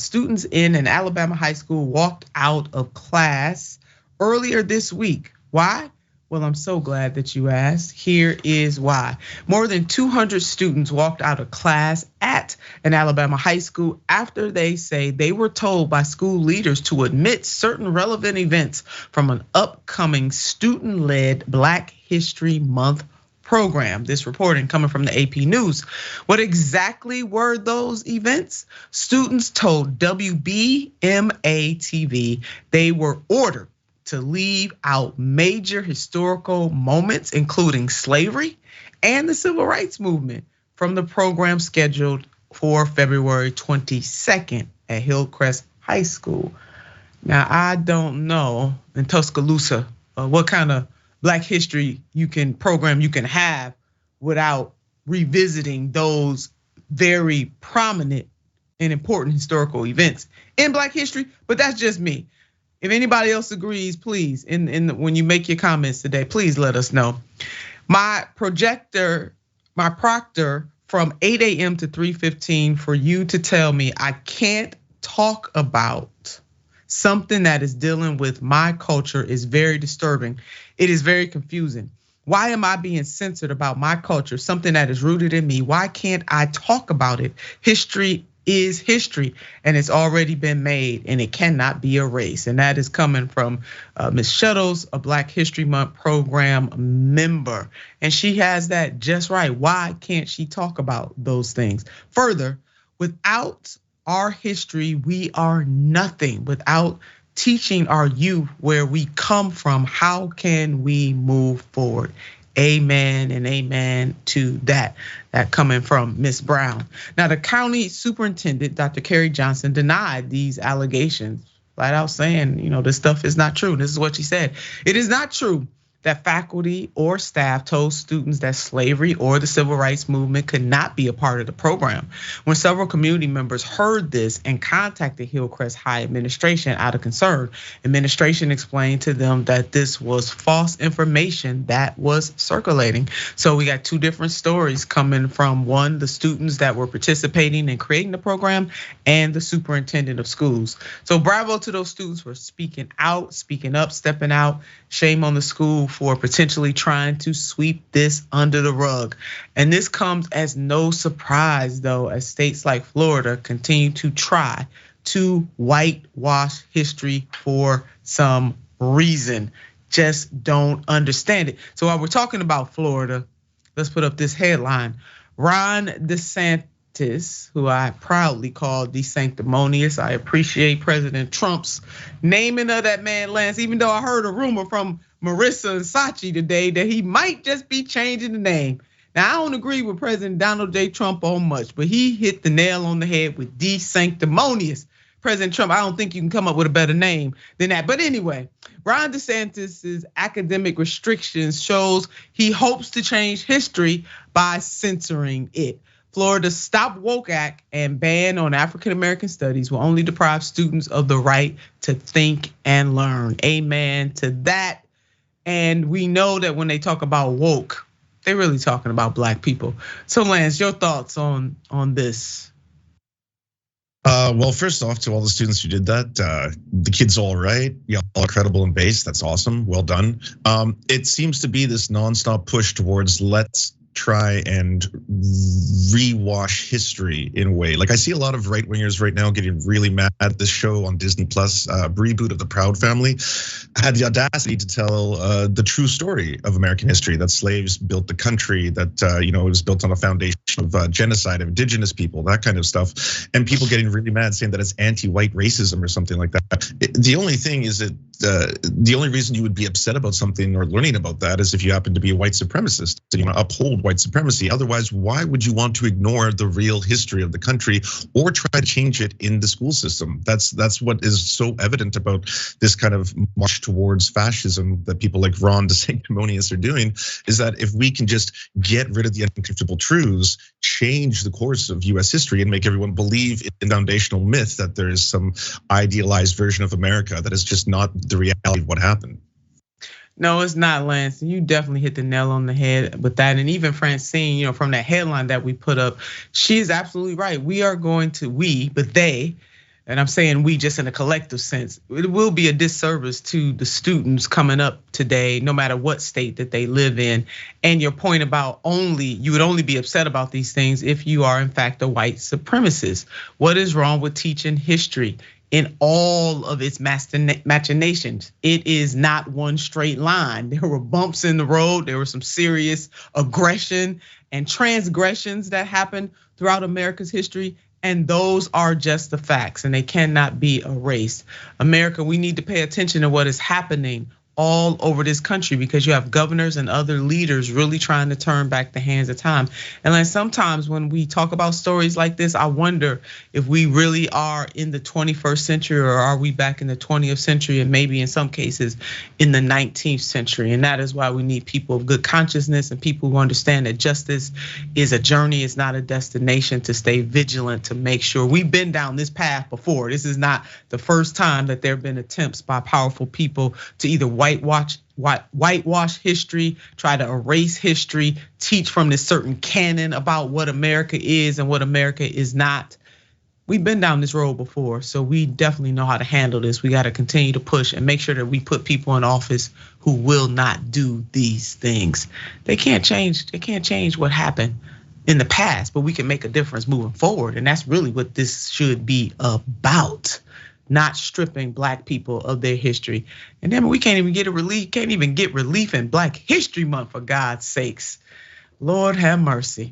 Students in an Alabama high school walked out of class earlier this week. Why? Well, I'm so glad that you asked. Here is why. More than 200 students walked out of class at an Alabama high school after they say they were told by school leaders to omit certain relevant events from an upcoming student-led Black History Month program. This reporting coming from the AP News. What exactly were those events? Students told WBMA TV they were ordered to leave out major historical moments, including slavery and the civil rights movement, from the program scheduled for February 22nd at Hillcrest High School. Now, I don't know in Tuscaloosa what kind of Black history program you can have without revisiting those very prominent and important historical events in Black history, but that's just me. If anybody else agrees, please, when you make your comments today, please let us know. My proctor from 8 a.m. to 3:15 for you to tell me I can't talk about something that is dealing with my culture is very disturbing. It is very confusing. Why am I being censored about my culture, something that is rooted in me? Why can't I talk about it? History is history, and it's already been made, and it cannot be erased. And that is coming from Ms. Shuttles, a Black History Month program member. And she has that just right. Why can't she talk about those things? Further, without our history, we are nothing. Without teaching our youth where we come from, how can we move forward? Amen and amen to that. That coming from Ms. Brown. Now, the county superintendent, Dr. Carrie Johnson, denied these allegations, flat out saying, this stuff is not true. This is what she said. It is not true that faculty or staff told students that slavery or the civil rights movement could not be a part of the program. When several community members heard this and contacted Hillcrest High administration out of concern, administration explained to them that this was false information that was circulating. So we got two different stories coming from one, the students that were participating in creating the program, and the superintendent of schools. So bravo to those students for speaking out, speaking up, stepping out. Shame on the school for potentially trying to sweep this under the rug. And this comes as no surprise, though, as states like Florida continue to try to whitewash history for some reason. Just don't understand it. So while we're talking about Florida, let's put up this headline. Ron DeSantis, who I proudly call DeSanctimonious. I appreciate President Trump's naming of that man, Lance, even though I heard a rumor from Marissa and Sachi today that he might just be changing the name. Now, I don't agree with President Donald J. Trump on much, but he hit the nail on the head with DeSanctimonious. President Trump, I don't think you can come up with a better name than that. But anyway, Ron DeSantis's academic restrictions shows he hopes to change history by censoring it. Florida's Stop Woke Act and ban on African American studies will only deprive students of the right to think and learn. Amen to that. And we know that when they talk about woke, they're really talking about Black people. So Lance, your thoughts on this? Well, first off, to all the students who did that, the kid's all right. Yeah, all credible and based. That's awesome. Well done. It seems to be this nonstop push towards let's try and rewash history in a way. Like I see a lot of right wingers right now getting really mad at this show on Disney Plus, reboot of the Proud Family, had the audacity to tell the true story of American history, that slaves built the country, that it was built on a foundation of genocide of indigenous people, that kind of stuff, and people getting really mad saying that it's anti-white racism or something like that. The only thing is that the only reason you would be upset about something or learning about that is if you happen to be a white supremacist and you want to uphold white supremacy. Otherwise, why would you want to ignore the real history of the country or try to change it in the school system? That's what is so evident about this kind of march towards fascism that people like Ron DeSanctimonious are doing, is that if we can just get rid of the uncomfortable truths, change the course of US history and make everyone believe in the foundational myth that there is some idealized version of America that is just not the reality of what happened. No, it's not, Lance. You definitely hit the nail on the head with that. And even Francine, from that headline that we put up, she is absolutely right. We are going to, but they, and I'm saying we just in a collective sense, it will be a disservice to the students coming up today, no matter what state that they live in. And your point about you would only be upset about these things if you are in fact a white supremacist. What is wrong with teaching history in all of its machinations? It is not one straight line. There were bumps in the road. There was some serious aggression and transgressions that happened throughout America's history. And those are just the facts, and they cannot be erased. America, we need to pay attention to what is happening all over this country, because you have governors and other leaders really trying to turn back the hands of time. And like sometimes when we talk about stories like this, I wonder if we really are in the 21st century, or are we back in the 20th century, and maybe in some cases in the 19th century. And that is why we need people of good consciousness and people who understand that justice is a journey, it's not a destination, to stay vigilant, to make sure. We've been down this path before. This is not the first time that there have been attempts by powerful people to either whitewash history, try to erase history, teach from this certain canon about what America is and what America is not. We've been down this road before, so we definitely know how to handle this. We got to continue to push and make sure that we put people in office who will not do these things. They can't change what happened in the past, but we can make a difference moving forward. And that's really what this should be about. Not stripping Black people of their history. And then we can't even get relief in Black History Month, for God's sakes. Lord have mercy.